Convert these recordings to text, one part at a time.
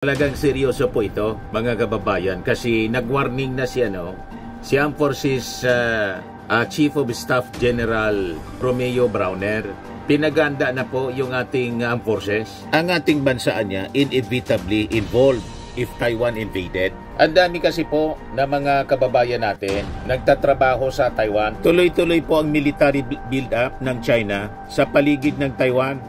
Talagang seryoso po ito, mga kababayan, kasi nag-warning na si Armed Forces Chief of Staff General Romeo Browner. Pinaganda na po yung ating armed forces. Ang ating bansa niya inevitably involved if Taiwan invaded. Ang dami kasi po na mga kababayan natin nagtatrabaho sa Taiwan. Tuloy-tuloy po ang military build-up ng China sa paligid ng Taiwan.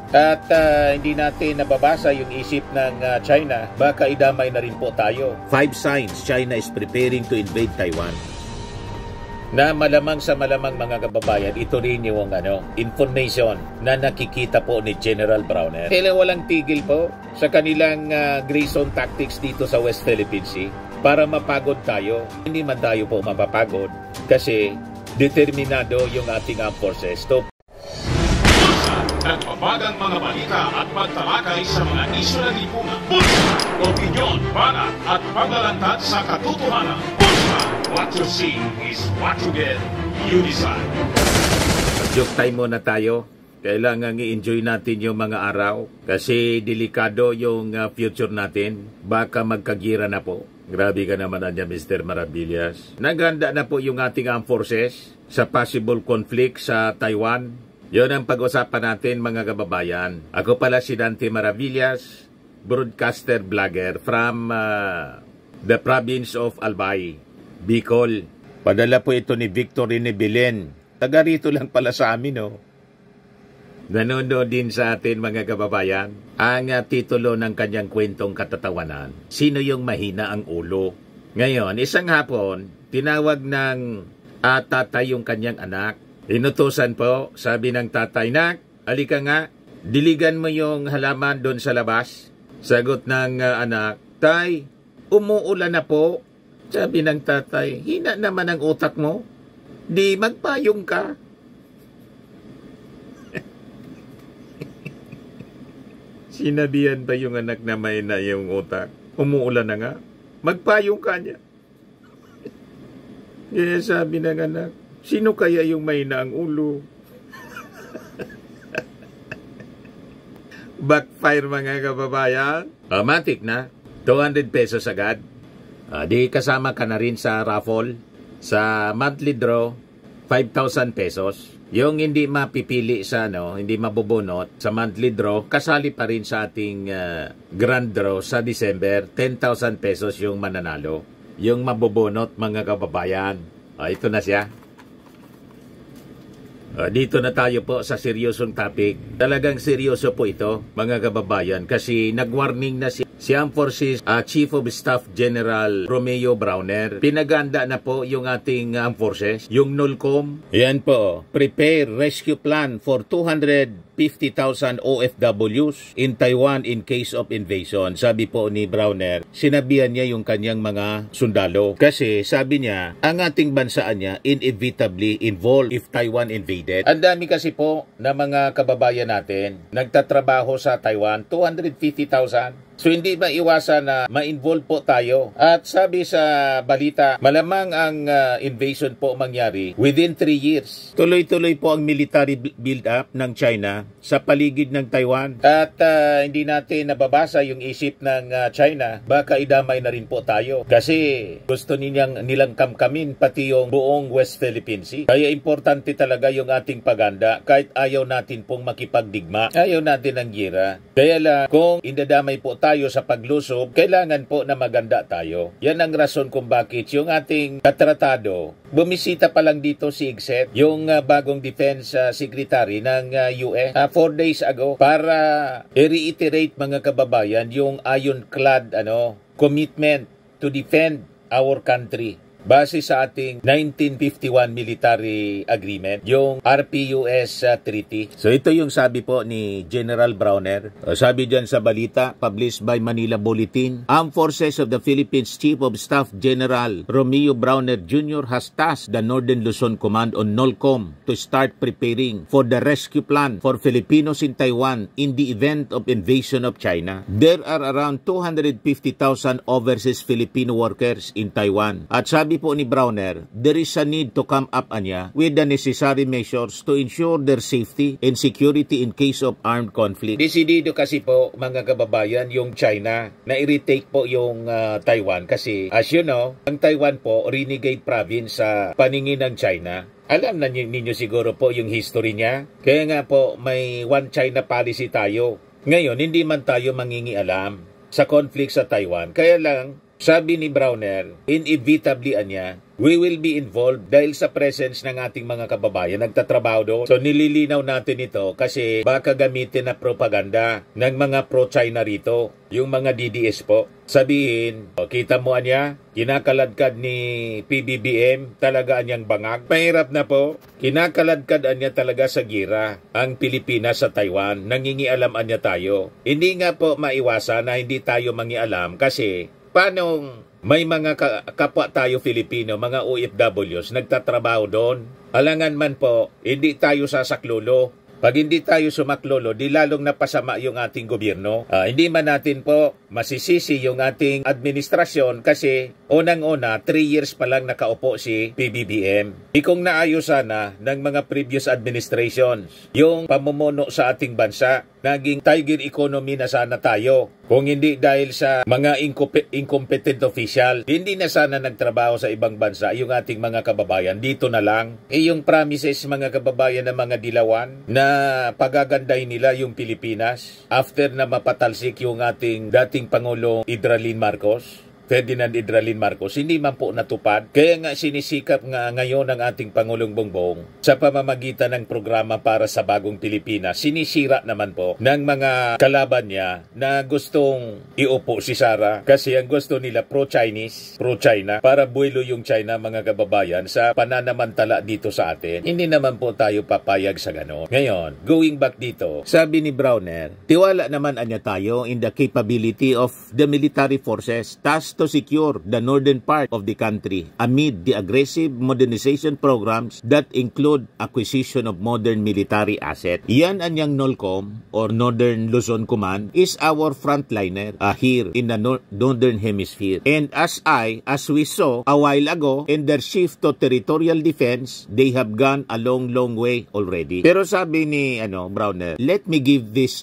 At hindi natin nababasa yung isip ng China, baka idamay na rin po tayo. 5 signs China is preparing to invade Taiwan. Na malamang sa malamang, mga kababayan, ito rin yung information na nakikita po ni General Browner. Kaya walang tigil po sa kanilang gray zone tactics dito sa West Philippine Sea para mapagod tayo. Hindi man tayo po mapapagod kasi determinado yung ating armed forces to nagbabagang mga balita at pagtalakay sa mga isyu ng lipunan. Bulsa! Opinyon, banat at paglalantad sa katotohanan. Bulsa! What you see is what you get. You decide. Joke time muna tayo. Kailangan i-enjoy natin yung mga araw kasi delikado yung future natin. Baka magkagira na po. Grabe ka naman niya, Mr. Maravillas. Naghanda na po yung ating armed forces sa possible conflict sa Taiwan. Yun ang pag-usapan natin, mga kababayan. Ako pala si Dante Maravillas, broadcaster vlogger from the province of Albay, Bicol. Padala po ito ni Victor Belen. Taga rito lang pala sa amin, no? Nanonood din sa atin, mga kababayan. Ang titulo ng kanyang kwentong katatawanan, Sino yung mahina ang ulo? Ngayon, isang hapon, tinawag ng tatay yung kanyang anak. Inutusan po, sabi ng tatay, "Nak, alika nga, diligan mo yung halaman doon sa labas." Sagot ng anak, "Tay, umuulan na po." Sabi ng tatay, "Hina naman ang utak mo. Di magpayong ka." Sinabihan ba yung anak na may na yung utak? Umuulan na nga. Magpayong ka niya. Kaya sabi ng anak, "Sino kaya yung may na ang ulo?" Backfire, mga kababayan. Matik na. 200 pesos agad. Di kasama ka na rin sa raffle. Sa monthly draw, 5,000 pesos. Yung hindi mapipili sa hindi mabubunot sa monthly draw, kasali pa rin sa ating grand draw sa December, 10,000 pesos yung mananalo. Yung mabubunot, mga kababayan. Ito na siya. Dito na tayo po sa seryosong topic. Talagang seryoso po ito, mga kababayan, kasi nag-warning na si Armed Forces Chief of Staff General Romeo Browner. Pinaganda na po yung ating armed forces, yung NOLCOM. Yan po, prepare rescue plan for 250,000 OFWs in Taiwan in case of invasion. Sabi po ni Browner, sinabihan niya yung kanyang mga sundalo. Kasi sabi niya, ang ating bansa niya inevitably involved if Taiwan invaded. Ang dami kasi po na mga kababayan natin nagtatrabaho sa Taiwan, 250,000. So hindi maiwasan na ma-involve po tayo. At sabi sa balita, malamang ang invasion po mangyari within 3 years. Tuloy-tuloy po ang military build-up ng China sa paligid ng Taiwan. At hindi natin nababasa yung isip ng China, baka idamay na rin po tayo. Kasi gusto nilang kamkamin pati yung buong West Philippine Sea. Kaya importante talaga yung ating paganda kahit ayaw natin pong makipagdigma. Ayaw natin ng gira. Kaya lang, kung indadamay po tayo sa paglusob, kailangan po na maganda tayo. Yan ang rason kung bakit yung ating katratado, bumisita pa lang dito si Igset, yung bagong defense secretary ng US, 4 days ago, para i-reiterate, mga kababayan, yung ironclad commitment to defend our country. Base sa ating 1951 military agreement, yung RPUS Treaty. So ito yung sabi po ni General Browner. Sabi dyan sa balita, published by Manila Bulletin, Armed Forces of the Philippines Chief of Staff General Romeo Browner Jr. has tasked the Northern Luzon Command on NOLCOM to start preparing for the rescue plan for Filipinos in Taiwan in the event of invasion of China. There are around 250,000 overseas Filipino workers in Taiwan. At sabi sabi po ni Browner, there is a need to come up with the necessary measures to ensure their safety and security in case of armed conflict. Desidido kasi po mga kababayan yung China na i-retake po yung Taiwan kasi as you know, ang Taiwan po renegade province sa paningin ng China. Alam na ninyo siguro po yung history niya. Kaya nga po may one China policy tayo. Ngayon, hindi man tayo mangingialam sa conflict sa Taiwan. Kaya lang, sabi ni Browner, inevitably we will be involved dahil sa presence ng ating mga kababayan nagtatrabaho doon. So nililinaw natin ito kasi baka gamitin na propaganda ng mga pro-China rito, yung mga DDS po. Sabihin, kita mo kinakaladkad ni PBBM talaga anyang bangag. Mahirap na po, kinakaladkad niya talaga sa gira ang Pilipinas sa Taiwan. Nangingialam niya tayo. Hindi nga po maiwasan na hindi tayo mangialam kasi paano may mga kapwa tayo Filipino, mga OFWs, nagtatrabaho doon. Alangan man po, hindi tayo sasaklolo. Pag hindi tayo sumaklolo, di lalong napasama yung ating gobyerno. Hindi man natin po masisisi yung ating administrasyon kasi unang-una, 3 years pa lang nakaupo si PBBM. Kung naayos sana ng mga previous administrations, yung pamumuno sa ating bansa, naging tiger economy na sana tayo. Kung hindi dahil sa mga incompetent official, hindi na sana nagtrabaho sa ibang bansa yung ating mga kababayan. Dito na lang. Yung promises mga kababayan ng mga dilawan na pagagandahin nila yung Pilipinas after na mapatalsik yung ating dating Pangulong Ferdinand Idralin Marcos, hindi man po natupad. Kaya nga sinisikap nga ngayon ng ating Pangulong Bongbong sa pamamagitan ng programa para sa bagong Pilipinas. Sinisira naman po ng mga kalaban niya na gustong iupo si Sara kasi ang gusto nila pro-Chinese, pro-China, para buwelo yung China mga kababayan sa pananamantala dito sa atin. Hindi naman po tayo papayag sa gano'n. Ngayon, going back dito, sabi ni Browner, tiwala naman anya tayo in the capability of the military forces to secure the northern part of the country amid the aggressive modernization programs that include acquisition of modern military assets. Yan anyang NOLCOM or Northern Luzon Command is our frontliner here in the northern hemisphere. And as we saw a while ago in their shift to territorial defense, they have gone a long way already. Pero sabi ni Browner, let me give this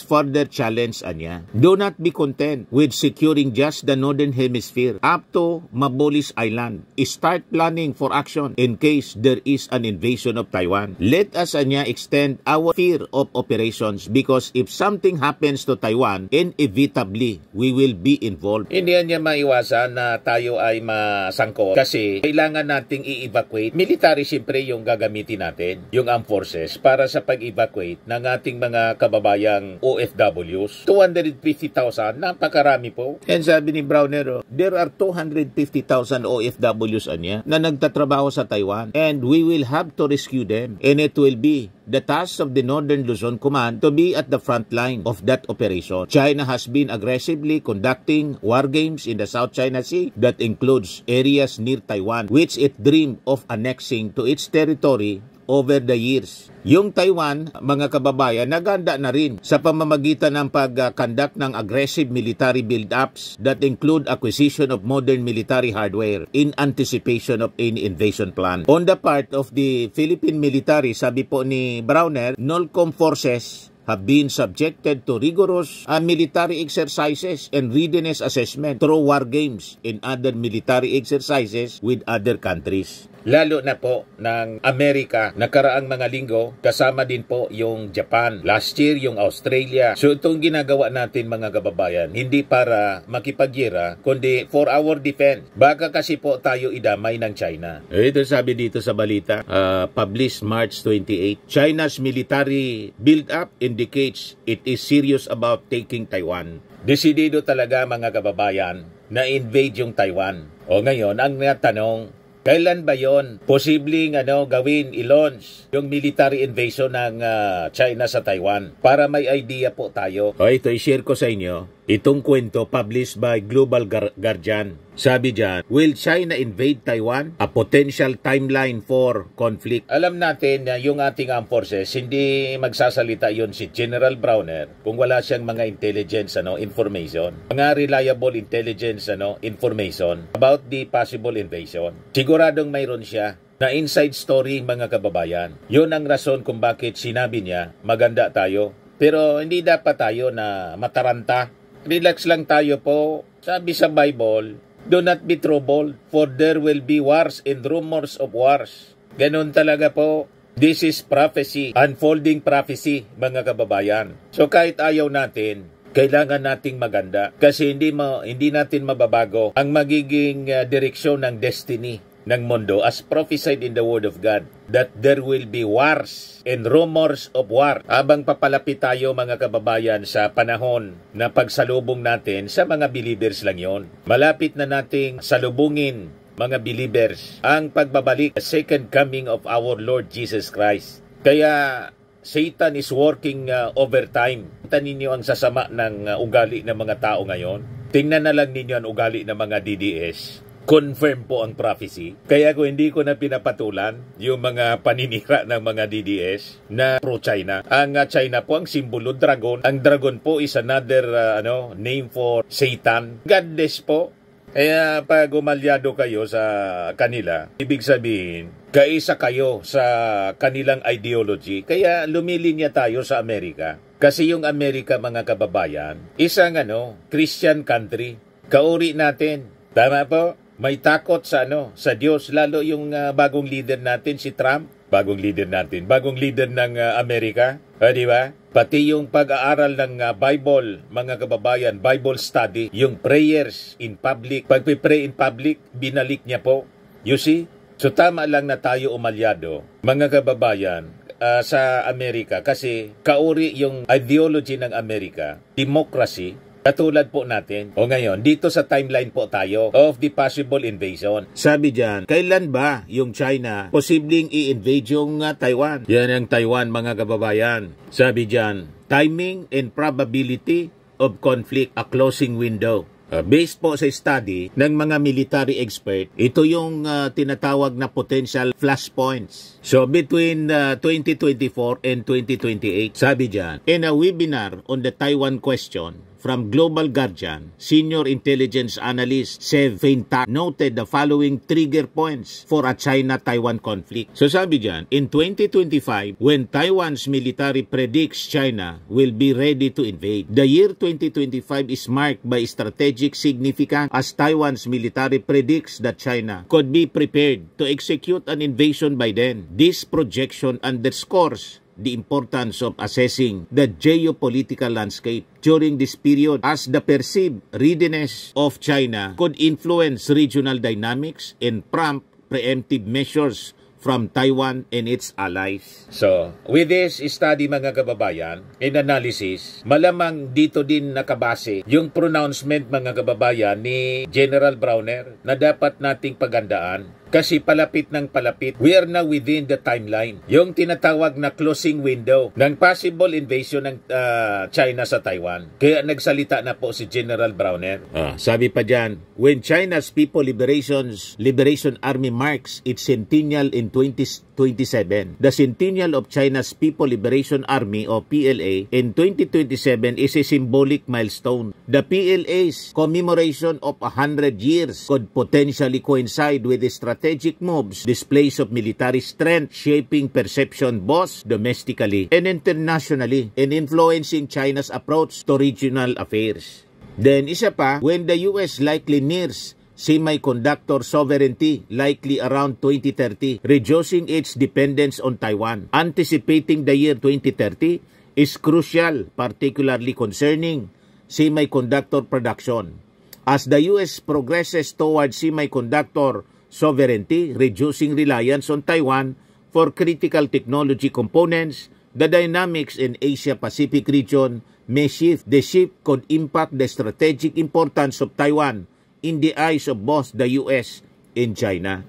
further challenge anya. Do not be content with securing just the northern hemisphere up to Mabolis Island. Start planning for action in case there is an invasion of Taiwan. Let us extend our sphere of operations because if something happens to Taiwan, inevitably we will be involved. Hindi niya maiwasan na tayo ay masangkot kasi kailangan nating i-evacuate. Military siyempre yung gagamitin natin, yung armed forces para sa pag-evacuate ng ating mga kababayang OFWs. 250,000, napakarami po. And sabi ni Browner, there are 250,000 OFWs na nagtatrabaho sa Taiwan and we will have to rescue them and it will be the task of the Northern Luzon Command to be at the front line of that operation. China has been aggressively conducting war games in the South China Sea that includes areas near Taiwan which it dreamed of annexing to its territory over the years. Yung Taiwan, mga kababayan, naganda na rin sa pamamagitan ng pag-conduct ng aggressive military build-ups that include acquisition of modern military hardware in anticipation of any invasion plan. On the part of the Philippine military, sabi po ni Browner, NOLCOM forces have been subjected to rigorous military exercises and readiness assessment through war games and other military exercises with other countries. Lalo na po ng Amerika, nakaraang mga linggo, kasama din po yung Japan. Last year, yung Australia. So itong ginagawa natin mga kababayan, hindi para makipagyera, kundi for our defense. Baka kasi po tayo idamay ng China. Ito sabi dito sa balita, published March 28, China's military build-up indicates it is serious about taking Taiwan. Desidido talaga mga kababayan na invade yung Taiwan. O ngayon, ang tanong, kailan ba yon posibleng gawin, i-launch yung military invasion ng China sa Taiwan? Para may idea po tayo. O ito, i-share ko sa inyo. Itong kwento published by Global Guardian. Sabi dyan, will China invade Taiwan? A potential timeline for conflict. Alam natin na yung ating armed forces, hindi magsasalita yon si General Browner kung wala siyang mga intelligence information. Mga reliable intelligence information about the possible invasion. Siguradong mayroon siya na inside story, mga kababayan. Yun ang rason kung bakit sinabi niya, maganda tayo. Pero hindi dapat tayo na mataranta. Relax lang tayo po. Sabi sa Bible, do not be troubled, for there will be wars and rumors of wars. Ganun talaga po. This is prophecy, unfolding prophecy, mga kababayan. So kahit ayaw natin, kailangan nating maganda kasi hindi natin mababago ang magiging direksyon ng destiny ng mundo as prophesied in the Word of God, that there will be wars and rumors of war. Habang papalapit tayo, mga kababayan, sa panahon na pagsalubong natin sa mga believers lang yon. Malapit na nating salubungin, mga believers, ang pagbabalik, the second coming of our Lord Jesus Christ. Kaya Satan is working overtime. Tingnan ninyo ang sasama ng ugali ng mga tao ngayon. Tingnan na lang ninyo ang ugali ng mga DDS. Confirm po ang prophecy. Kaya ko hindi ko na pinapatulan yung mga paninira ng mga DDS na pro-China. Ang China po ang simbolo dragon. Ang dragon po is another name for Satan. Goddess po. Kaya pag umalyado kayo sa kanila, ibig sabihin, kaisa kayo sa kanilang ideology. Kaya lumilinya tayo sa Amerika. Kasi yung Amerika, mga kababayan, isang Christian country. Kauri natin. Tama po? May takot sa Diyos, lalo yung bagong leader natin si Trump, bagong leader ng Amerika, di ba? Pati yung pag-aaral ng Bible, mga kababayan, Bible study, yung prayers in public, pag-pray in public, binalik niya po. You see? So tama lang na tayo umalyado, mga kababayan, sa Amerika kasi kauri yung ideology ng Amerika, democracy. Katulad po natin. O ngayon, dito sa timeline po tayo of the possible invasion. Sabi dyan, kailan ba yung China posibleng i-invade yung Taiwan? Yan ang Taiwan, mga kababayan. Sabi dyan, timing and probability of conflict, a closing window. Based po sa study ng mga military expert, ito yung tinatawag na potential flashpoints. So between 2024 and 2028, sabi dyan, in a webinar on the Taiwan question, from Global Guardian, senior intelligence analyst Sev Feintak noted the following trigger points for a China-Taiwan conflict. So sabi dyan, in 2025, when Taiwan's military predicts China will be ready to invade, the year 2025 is marked by strategic significance as Taiwan's military predicts that China could be prepared to execute an invasion by then. This projection underscores the importance of assessing the geopolitical landscape during this period as the perceived readiness of China could influence regional dynamics and prompt preemptive measures from Taiwan and its allies. So, with this study, mga kababayan, in analysis, malamang dito din nakabase yung pronouncement, mga kababayan, ni General Browner na dapat nating pagandaan. Kasi palapit ng palapit, we are now within the timeline. Yung tinatawag na closing window ng possible invasion ng China sa Taiwan. Kaya nagsalita na po si General Browner. Sabi pa dyan, when China's People Liberation Army marks its centennial in 2027, the centennial of China's People Liberation Army o PLA in 2027 is a symbolic milestone. The PLA's commemoration of 100 years could potentially coincide with the strategic moves, displays of military strength shaping perception both domestically and internationally and influencing China's approach to regional affairs. Then isa pa, when the US likely nears semiconductor sovereignty, likely around 2030, reducing its dependence on Taiwan. Anticipating the year 2030 is crucial, particularly concerning semiconductor production. As the US progresses towards semiconductor sovereignty, reducing reliance on Taiwan for critical technology components, the dynamics in Asia-Pacific region may shift. The shift could impact the strategic importance of Taiwan in the eyes of both the US and China.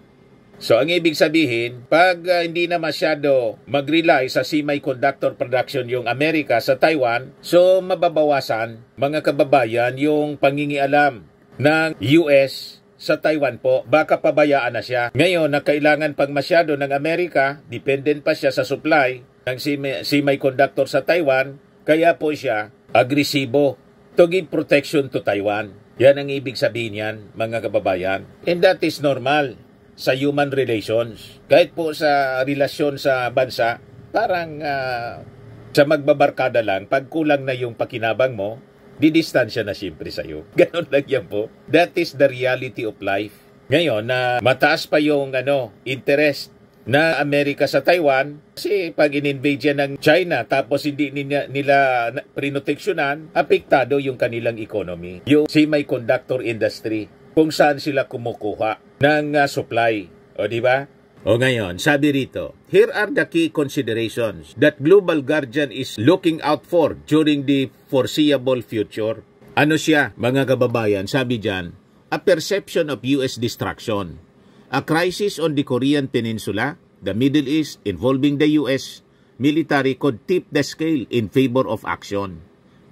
So ang ibig sabihin, pag hindi na masyado mag-rely sa semiconductor production yung Amerika sa Taiwan, so mababawasan mga kababayan yung pangingialam ng US sa Taiwan po. Baka pabayaan na siya. Ngayon, na kailangan pag masyado ng Amerika, dependent pa siya sa supply ng semiconductor sa Taiwan, kaya po siya agresibo to give protection to Taiwan. Yan ang ibig sabihin yan, mga kababayan. And that is normal sa human relations. Kahit po sa relasyon sa bansa, parang sa magbabarkada lang, pag kulang na yung pakinabang mo, didistansya na siyempre sa'yo. Ganon lang yan po. That is the reality of life. Ngayon, na mataas pa yung interest na Amerika sa Taiwan, kasi pag in-invade yan ng China, tapos hindi nila prinoteksyonan, apektado yung kanilang economy. Yung semiconductor industry, kung saan sila kumukuha ng supply. O, di ba? O ngayon, sabi rito, here are the key considerations that Global Guardian is looking out for during the foreseeable future. Ano siya, mga kababayan? Sabi dyan, a perception of US destruction, a crisis on the Korean Peninsula, the Middle East involving the US military could tip the scale in favor of action.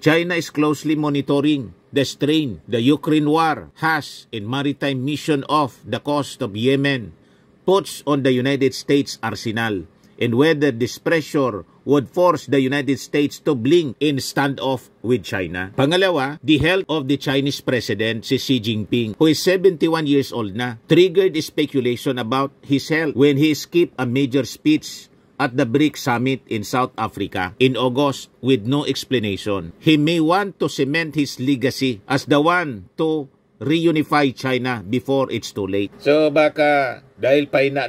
China is closely monitoring the strain the Ukraine war has in maritime mission off the coast of Yemen puts on the United States arsenal and whether this pressure would force the United States to blink in standoff with China. Pangalawa, the health of the Chinese president, si Xi Jinping, who is 71 years old na, triggered speculation about his health when he skipped a major speech at the BRICS Summit in South Africa in August with no explanation. He may want to cement his legacy as the one to reunify China before it's too late. So baka dahil paina,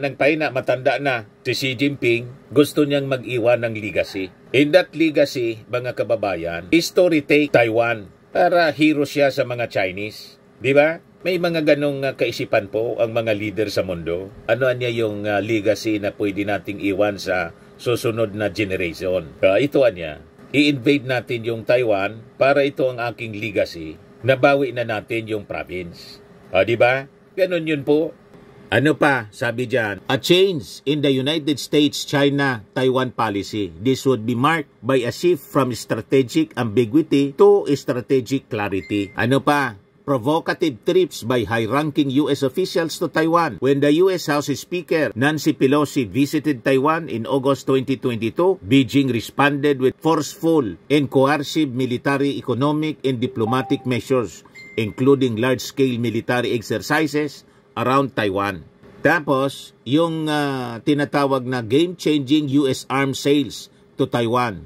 matanda na si Xi Jinping, gusto niyang mag-iwan ng legacy. In that legacy, mga kababayan, is to retake Taiwan para hero siya sa mga Chinese. Di ba? May mga ganong kaisipan po ang mga leader sa mundo. Ano niya yung legacy na pwede nating iwan sa susunod na generation? Ito niya, i-invade natin yung Taiwan para ito ang aking legacy. Nabawi na natin yung province. Di ba? Ganon yun po. Ano pa, sabi dyan, a change in the United States-China-Taiwan policy. This would be marked by a shift from strategic ambiguity to strategic clarity. Ano pa? Provocative trips by high-ranking U.S. officials to Taiwan. When the U.S. House Speaker Nancy Pelosi visited Taiwan in August 2022, Beijing responded with forceful and coercive military, economic, and diplomatic measures, including large-scale military exercises around Taiwan. Tapos, yung tinatawag na game-changing U.S. arms sales to Taiwan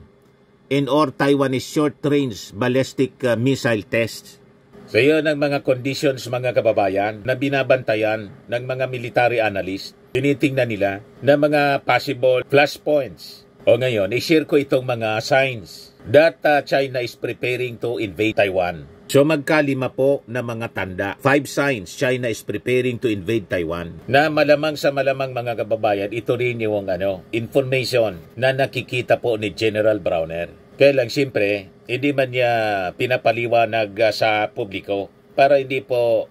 and or Taiwanese short-range ballistic missile tests. So yun ang mga conditions, mga kababayan, na binabantayan ng mga military analyst. Tinitingnan nila na mga possible flashpoints. O ngayon, i-share ko itong mga signs that China is preparing to invade Taiwan. So magkalima po na mga tanda. 5 signs China is preparing to invade Taiwan. Na malamang sa malamang, mga kababayan, ito rin yung information na nakikita po ni General Browner. Kaya lang, siyempre, hindi man niya pinapaliwanag sa publiko para hindi po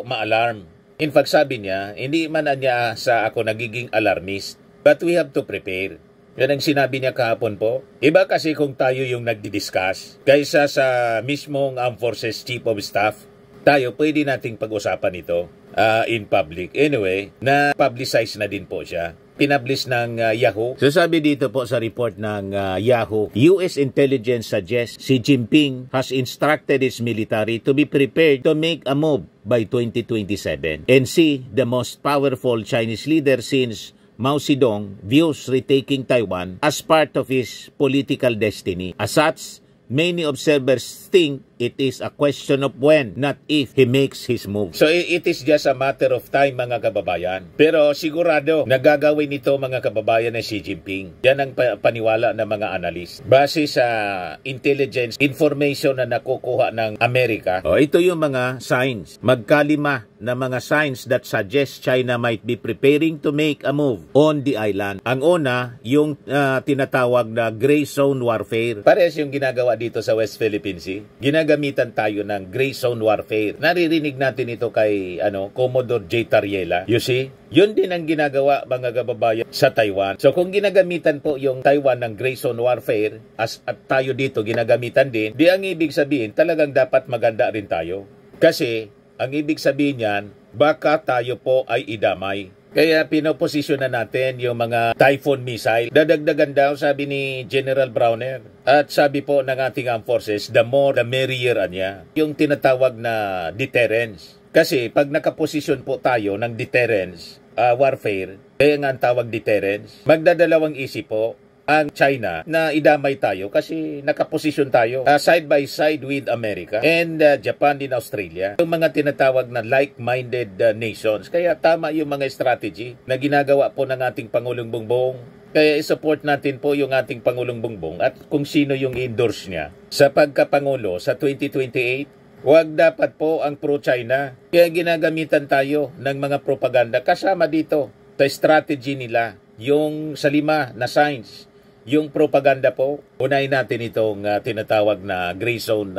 ma-alarm. In fact, sabi niya, hindi man niya sa ako nagiging alarmist, but we have to prepare. Yan ang sinabi niya kahapon po. Iba kasi kung tayo yung nagdi-discuss kaysa sa mismong Armed Forces Chief of Staff, tayo pwede nating pag-usapan ito in public. Anyway, na-publicize na din po siya. Pinablish ng Yahoo. So sabi dito po sa report ng Yahoo, US intelligence suggests Xi Jinping has instructed its military to be prepared to make a move by 2027. And Xi, the most powerful Chinese leader since Mao Zedong, views retaking Taiwan as part of his political destiny. As such, many observers think it is a question of when, not if, he makes his move. So it is just a matter of time, mga kababayan. Pero sigurado, nagagawin ito, mga kababayan, na Xi Jinping. Yan ang paniwala ng mga analyst. Base sa intelligence information na nakukuha ng Amerika, ito yung mga signs. Magkalima na mga signs that suggest China might be preparing to make a move on the island. Ang una, yung tinatawag na gray zone warfare. Parehas yung ginagawa dito sa West Philippine Sea. Ginagawa ginagamitan tayo ng gray zone warfare. Naririnig natin ito kay Commodore J. Tariela. You see? Yun din ang ginagawa mga kababayan sa Taiwan. So kung ginagamitan po yung Taiwan ng gray zone warfare at tayo dito ginagamitan din, di ang ibig sabihin talagang dapat maganda rin tayo. Kasi ang ibig sabihin yan, baka tayo po ay idamay. Kaya pinoposisyon na natin yung mga Typhoon missile. Dadagdagan daw, sabi ni General Browner. At sabi po ng ating armed forces, the more the merrier niya. Yung tinatawag na deterrence. Kasi pag nakaposisyon po tayo ng deterrence warfare, kaya nga ang tawag deterrence, magdadalawang isip po ang China na idamay tayo kasi nakaposisyon tayo side by side with America and Japan and Australia. Yung mga tinatawag na like-minded nations. Kaya tama yung mga strategy na ginagawa po ng ating Pangulong Bongbong. Kaya i-support natin po yung ating Pangulong Bongbong at kung sino yung endorse niya sa pagkapangulo sa 2028. Huwag dapat po ang pro-China. Kaya ginagamitan tayo ng mga propaganda kasama dito sa strategy nila. Yung sa 5 na signs. Yung propaganda po, unahin natin itong tinatawag na gray zone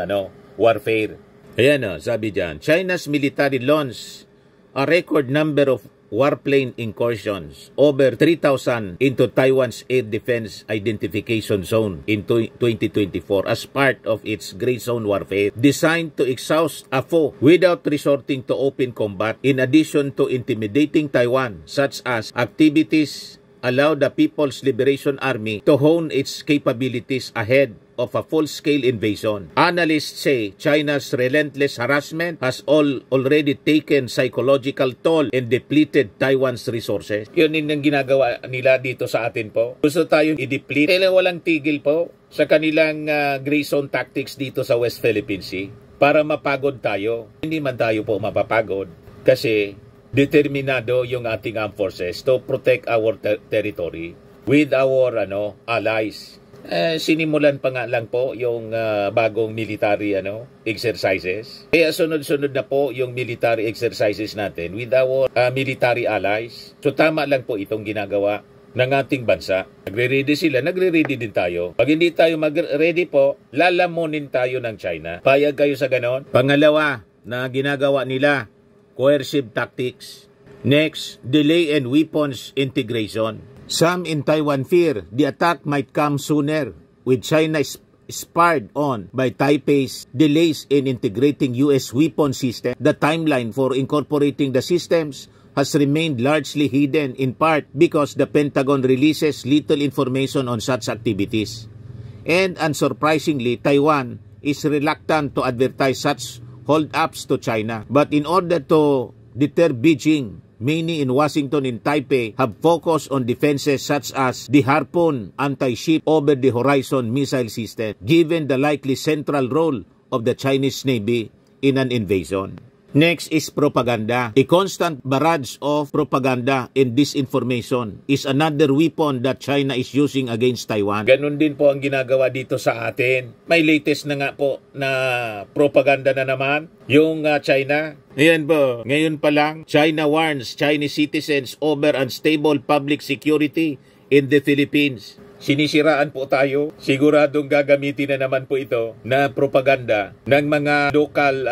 warfare. Ayan sabi dyan, China's military launched a record number of warplane incursions, over 3,000 into Taiwan's air defense identification zone in 2024 as part of its gray zone warfare designed to exhaust a foe without resorting to open combat. In addition to intimidating Taiwan, such as activities allow the People's Liberation Army to hone its capabilities ahead of a full-scale invasion. Analysts say China's relentless harassment has already taken psychological toll and depleted Taiwan's resources. Yun din ang ginagawa nila dito sa atin po. Gusto tayong i-deplete. Kailan walang tigil po sa kanilang gray zone tactics dito sa West Philippine Sea para mapagod tayo. Hindi man tayo po mapapagod kasi determinado yung ating armed forces to protect our territory with our allies. Sinimulan pa nga lang po yung bagong military exercises. Kaya sunod-sunod na po yung military exercises natin with our military allies. So tama lang po itong ginagawa ng ating bansa. Nagre-ready sila, nagre-ready din tayo. Pag hindi tayo mag-ready po, lalamunin tayo ng China. Payag kayo sa ganon? Pangalawa na ginagawa nila, coercive tactics. Next, delay and weapons integration. Some in Taiwan fear the attack might come sooner, with China spurred on by Taipei's delays in integrating U.S. weapon system. The timeline for incorporating the systems has remained largely hidden, in part because the Pentagon releases little information on such activities. And unsurprisingly, Taiwan is reluctant to advertise such hold-ups to China. But in order to deter Beijing, many in Washington and Taipei have focused on defenses such as the Harpoon anti-ship over-the-horizon missile system, given the likely central role of the Chinese Navy in an invasion. Next is propaganda. A constant barrage of propaganda and disinformation is another weapon that China is using against Taiwan. Ganun din po ang ginagawa dito sa atin. May latest na nga po na propaganda na naman, yung China. Ayan po, ngayon pa lang, China warns Chinese citizens over unstable public security in the Philippines. Sinisiraan po tayo. Siguradong gagamitin na naman po ito na propaganda ng mga local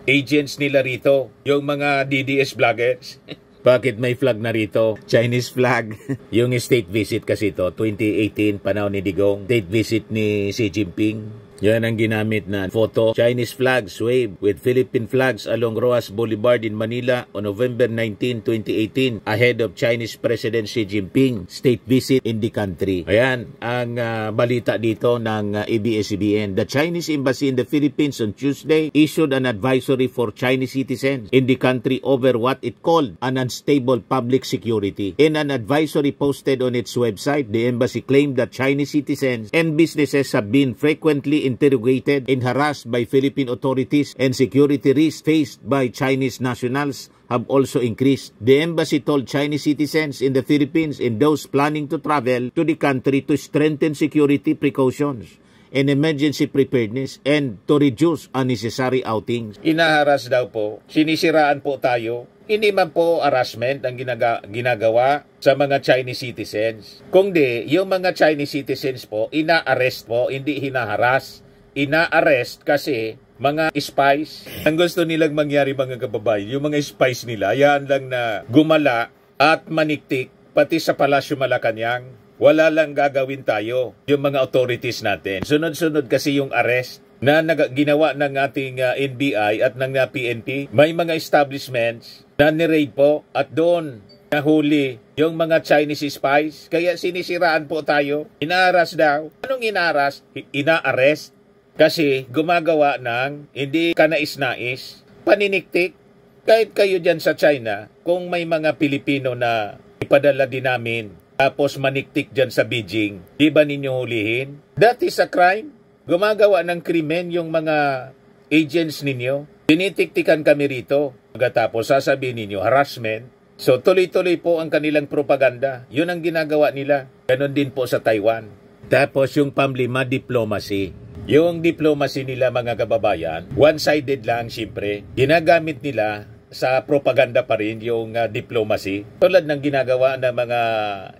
agents nila rito, yung mga DDS vloggers. Bakit may flag na rito? Chinese flag. Yung state visit kasi ito, 2018, panahon ni Digong. State visit ni Xi Jinping. Yan ang ginamit na photo. Chinese flags wave with Philippine flags along Roas Boulevard in Manila on November 19, 2018 ahead of Chinese President Xi Jinping state visit in the country. Ayan ang balita dito ng ABS-CBN. The Chinese Embassy in the Philippines on Tuesday issued an advisory for Chinese citizens in the country over what it called an unstable public security. In an advisory posted on its website, the embassy claimed that Chinese citizens and businesses have been frequently interrogated and harassed by Philippine authorities, and security risks faced by Chinese nationals have also increased. The embassy told Chinese citizens in the Philippines and those planning to travel to the country to strengthen security precautions and emergency preparedness and to reduce unnecessary outings. Inaharas daw po, sinisiraan po tayo. Hindi man po harassment ang ginagawa sa mga Chinese citizens. Kung di, yung mga Chinese citizens po, ina-arrest po, hindi hinaharas. Ina-arrest kasi mga spies. Ang gusto nilang mangyari mga kababayan, yung mga spies nila, yan lang na gumala at maniktik, pati sa Palasyo Malacanang, wala lang gagawin tayo, yung mga authorities natin. Sunod-sunod kasi yung arrest na ginawa ng ating NBI at ng PNP. May mga establishments na ni-raid po at doon nahuli yung mga Chinese spies. Kaya sinisiraan po tayo. Inaaras daw. Anong inaaras? Ina-arrest. Kasi gumagawa ng hindi kanais-nais, paniniktik. Kahit kayo dyan sa China, kung may mga Pilipino na ipadala din namin, tapos maniktik dyan sa Beijing, di ba ninyo hulihin? That is a crime. Gumagawa ng krimen yung mga agents ninyo. Tinitiktikan kami rito. Pagkatapos sasabihin ninyo, harassment. So tuloy-tuloy po ang kanilang propaganda. Yun ang ginagawa nila. Ganon din po sa Taiwan. Tapos yung panglima, diplomacy. Yung diplomacy nila mga kababayan, one-sided lang siyempre. Ginagamit nila sa propaganda pa rin yung diplomacy. Tulad ng ginagawa ng mga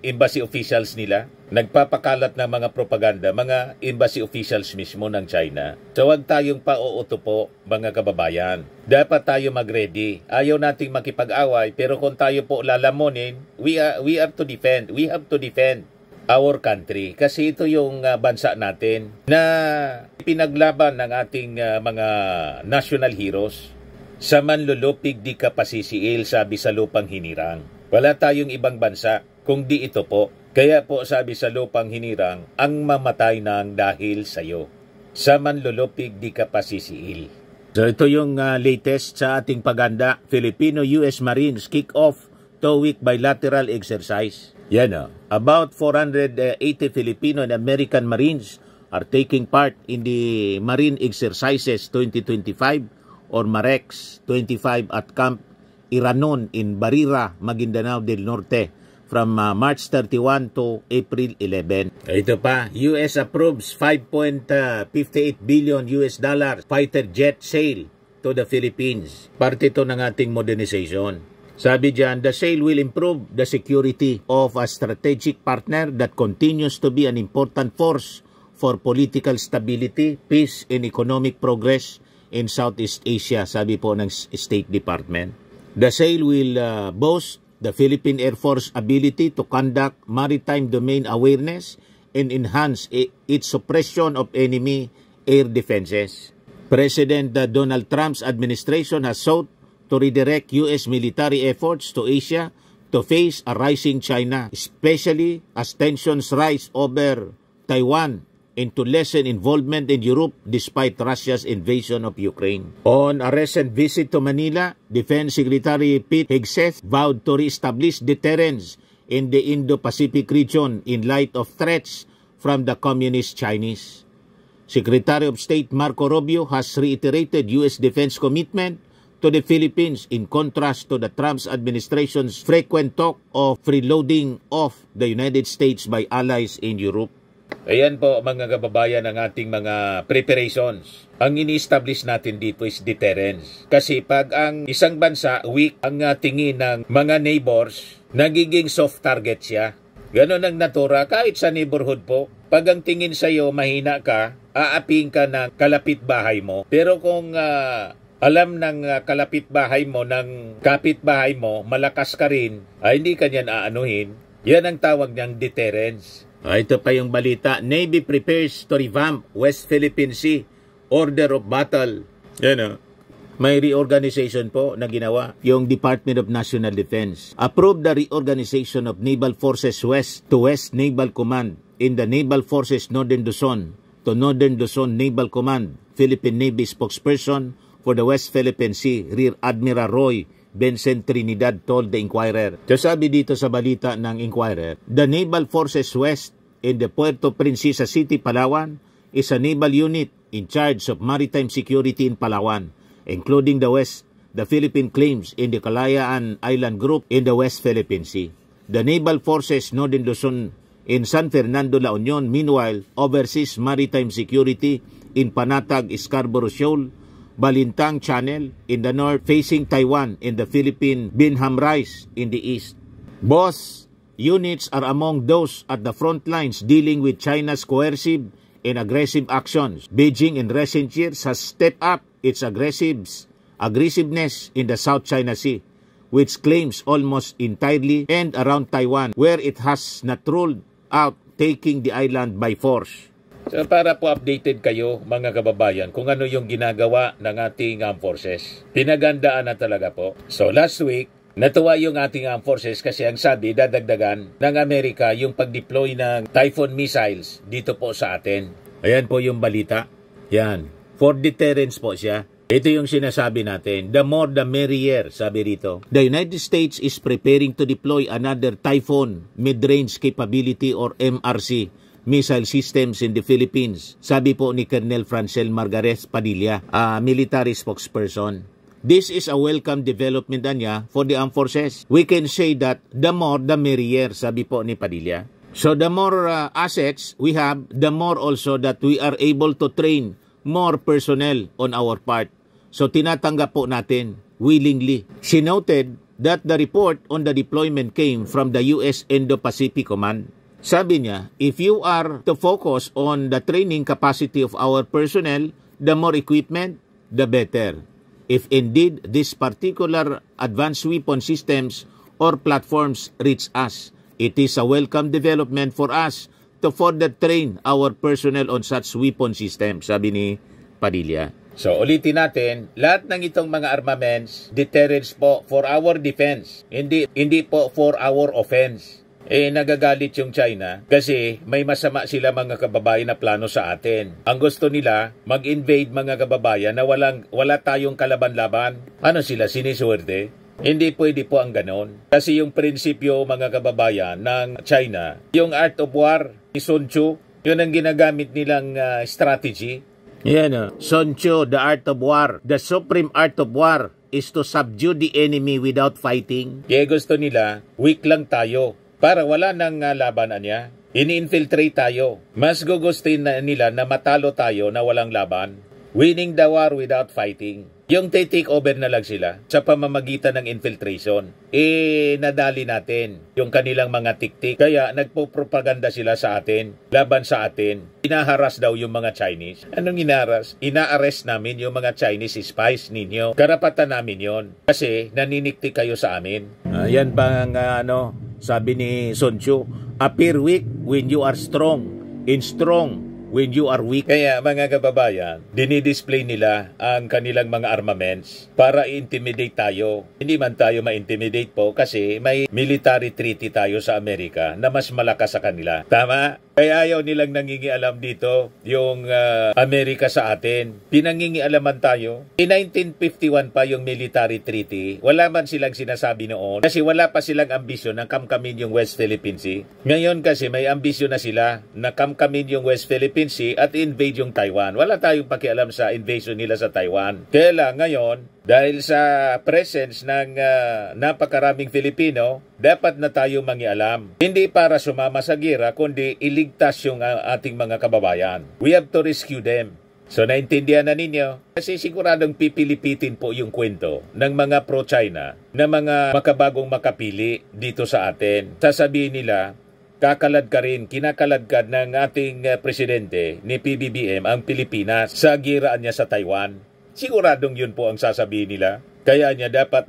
embassy officials nila. Nagpapakalat ng mga propaganda, mga embassy officials mismo ng China. So huwag tayong pauuto po mga kababayan. Dapat tayo mag-ready. Ayaw nating makipag-away, pero kung tayo po lalamunin, we have to defend. We have to defend our country. Kasi ito yung bansa natin na pinaglaban ng ating mga national heroes. Sa manlulupig di ka pasisiil, sabi sa lupang hinirang. Wala tayong ibang bansa kung di ito po. Kaya po sabi sa lupang hinirang, ang mamatay nang dahil sa'yo. Sa manlulupig di ka pasisiil. So ito yung latest sa ating paganda. Filipino-US Marines kick off 2-week bilateral exercise. Yan o. About 480 Filipino and American Marines are taking part in the Marine Exercises 2025 or MAREX 25 at Camp Iranon in Barira, Maguindanao del Norte from March 31 to April 11. Ito pa, US approves 5.58 billion US dollars fighter jet sale to the Philippines. Parte ito ng ating modernization. Sabi dyan, the sale will improve the security of a strategic partner that continues to be an important force for political stability, peace, and economic progress in Southeast Asia, sabi po ng State Department. The sale will boast the Philippine Air Force ability to conduct maritime domain awareness and enhance its suppression of enemy air defenses. President Donald Trump's administration has sought to redirect U.S. military efforts to Asia to face a rising China, especially as tensions rise over Taiwan and to lessen involvement in Europe despite Russia's invasion of Ukraine. On a recent visit to Manila, Defense Secretary Pete Hegseth vowed to reestablish deterrence in the Indo-Pacific region in light of threats from the Communist Chinese. Secretary of State Marco Rubio has reiterated U.S. defense commitment to the Philippines in contrast to the Trump's administration's frequent talk of freeloading of the United States by allies in Europe. Ayan po mga kababayan ang ating mga preparations. Ang ini-establish natin dito is deterrence. Kasi pag ang isang bansa weak ang tingin ng mga neighbors, nagiging soft target siya. Ganon ang natura kahit sa neighborhood po. Pag ang tingin sa'yo mahina ka, aaping ka ng kalapit bahay mo. Pero kung alam ng kalapit-bahay mo, ng kapit-bahay mo, malakas ka rin, hindi ka niyan aanuhin. Yan ang tawag niyang deterrence. Ito pa yung balita. Navy prepares to revamp West Philippine Sea Order of Battle. Yan may reorganization po na ginawa yung Department of National Defense. Approved the reorganization of Naval Forces West to West Naval Command in the Naval Forces Northern Luzon to Northern Luzon Naval Command. Philippine Navy spokesperson for the West Philippine Sea, Rear Admiral Roy Vincent Trinidad told the Inquirer. So sabi dito sa balita ng Inquirer, the Naval Forces West in the Puerto Princesa City, Palawan is a naval unit in charge of maritime security in Palawan, including the West, the Philippine claims in the Kalayaan Island Group in the West Philippine Sea. The Naval Forces Northern Luzon in San Fernando, La Union, meanwhile, oversees maritime security in Panatag, Scarborough Shoal, Balintang Channel in the north, facing Taiwan in the Philippine Binham Rise in the east. Both units are among those at the front lines dealing with China's coercive and aggressive actions. Beijing in recent years has stepped up its aggressiveness in the South China Sea, which claims almost entirely and around Taiwan, where it has not ruled out taking the island by force. So para po updated kayo mga kababayan kung ano yung ginagawa ng ating armed forces. Pinagandaan na talaga po. So last week, natuwa yung ating armed forces kasi ang sabi, dadagdagan ng Amerika yung pag-deploy ng Typhoon missiles dito po sa atin. Ayan po yung balita. Yan. For deterrence po siya. Ito yung sinasabi natin. The more the merrier, sabi rito. The United States is preparing to deploy another Typhoon mid-range capability or MRC missile systems in the Philippines. Sabi po ni Colonel Francel Margaret Padilla, military spokesperson. This is a welcome development niya for the armed forces. We can say that the more the merrier, sabi po ni Padilla. So the more assets we have, the more also that we are able to train more personnel on our part. So tinatanggap po natin willingly. She noted that the report on the deployment came from the U.S. Indo-Pacific Command. Sabi niya, if you are to focus on the training capacity of our personnel, the more equipment, the better. If indeed these particular advanced weapon systems or platforms reach us, it is a welcome development for us to further train our personnel on such weapon systems, sabi ni Padilla. So ulitin natin, lahat ng itong mga armaments, deterrence po for our defense, hindi po for our offense. Nagagalit yung China kasi may masama sila mga kababayan na plano sa atin. Ang gusto nila, mag-invade mga kababayan na wala tayong kalaban-laban. Ano sila, siniswerte? Hindi pwede po ang ganon. Kasi yung prinsipyo mga kababayan ng China, yung art of war ni Sun Tzu, yun ang ginagamit nilang strategy. Yan Sun Tzu, the art of war. The supreme art of war is to subdue the enemy without fighting. Kaya gusto nila, weak lang tayo. Para wala nang labanan niya, ini-infiltrate tayo. Mas gugustin na nila na matalo tayo na walang laban. Winning the war without fighting. Yung take over na lang sila sa pamamagitan ng infiltration. Nadali natin yung kanilang mga tiktik. Kaya nagpo-propaganda sila sa atin, laban sa atin. Inaharas daw yung mga Chinese. Anong inaharas? Ina-arrest namin yung mga Chinese spies ninyo. Karapatan namin yon kasi naniniktik kayo sa amin. Yan bang sabi ni Sun Tzu, appear weak when you are strong, and strong when you are weak. Kaya mga kababayan, dinidisplay nila ang kanilang mga armaments para i-intimidate tayo. Hindi man tayo ma-intimidate po kasi may military treaty tayo sa Amerika na mas malakas sa kanila. Tama? Kaya ayaw nilang nangingialam dito yung Amerika sa atin. Pinangingialaman tayo. In 1951 pa yung military treaty. Wala man silang sinasabi noon kasi wala pa silang ambisyon na kamkamin yung West Philippine Sea. Ngayon kasi may ambisyon na sila na kamkamin yung West Philippine Sea at invade yung Taiwan. Wala tayong pakialam sa invasion nila sa Taiwan. Kaya lang ngayon, dahil sa presence ng napakaraming Filipino, dapat na tayo mangialam. Hindi para sumama sa gira, kundi iligtas yung ating mga kababayan. We have to rescue them. So naintindihan na ninyo? Kasi siguradong pipilipitin po yung kwento ng mga pro-China na mga makabagong makapili dito sa atin. Sasabihin nila, kakalad ka rin, kinakaladkad ng ating presidente ni PBBM ang Pilipinas sa giraan niya sa Taiwan. Siguradong yun po ang sasabihin nila. Kaya niya dapat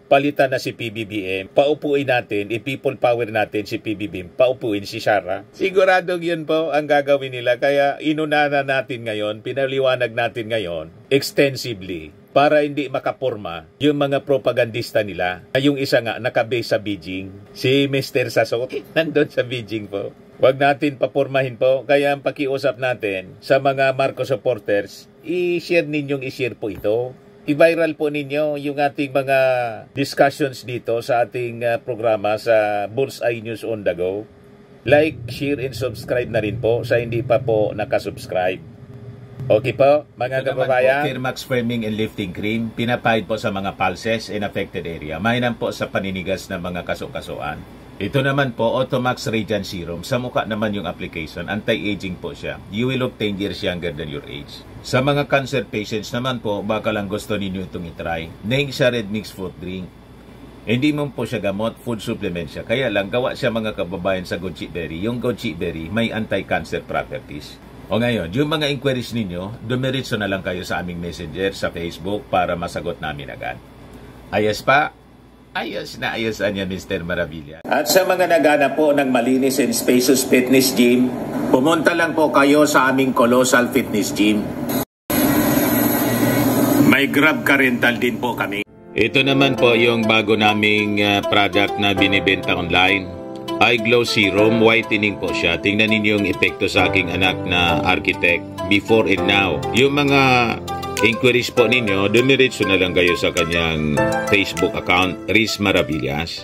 palitan na si PBBM. Paupuin natin, i-people power natin si PBBM. Paupuin si Sara. Siguradong yun po ang gagawin nila. Kaya inunana natin ngayon, pinaliwanag natin ngayon, extensively, para hindi makaporma yung mga propagandista nila. Yung isa nga, nakabase sa Beijing. Si Mr. Sasot, nandun sa Beijing po. Huwag natin papormahin po. Kaya ang pakiusap natin sa mga Marcos supporters, i-share po ito. I-viral po ninyo yung ating mga discussions dito sa ating programa sa Bullseye News on the Go. Like, share, and subscribe na rin po sa hindi pa po nakasubscribe. Okay po, mga kababayan. Firmax Firming and Lifting Cream, pinapahid po sa mga pulses in affected area. Mainam po sa paninigas ng mga kaso-kasuan. Ito naman po, Automax Radiant Serum. Sa mukha naman yung application. Anti-aging po siya. You will look 10 years younger than your age. Sa mga cancer patients naman po, baka lang gusto ninyo itong itry. Neng siya Red Mix Fruit Drink. Hindi mo po siya gamot, food supplement siya. Kaya lang, gawa siya mga kababayan sa goji berry. Yung goji berry may anti-cancer properties. O ngayon, yung mga inquiries ninyo, dumiritso na lang kayo sa aming messenger sa Facebook para masagot namin agad. Ayos pa? Ayos na ayos niya, Mr. Maravilla. At sa mga naghanap po ng malinis and spacious fitness gym, pumunta lang po kayo sa aming Colossal Fitness Gym. May Grab Car Rental din po kami. Ito naman po yung bago naming product na binibenta online. Eye Glow Serum, whitening po siya. Tingnan ninyo yung epekto sa aking anak na architect before and now. Yung mga inquiries po ninyo, dumiretso na lang kayo sa kanyang Facebook account, Riz Maravillas.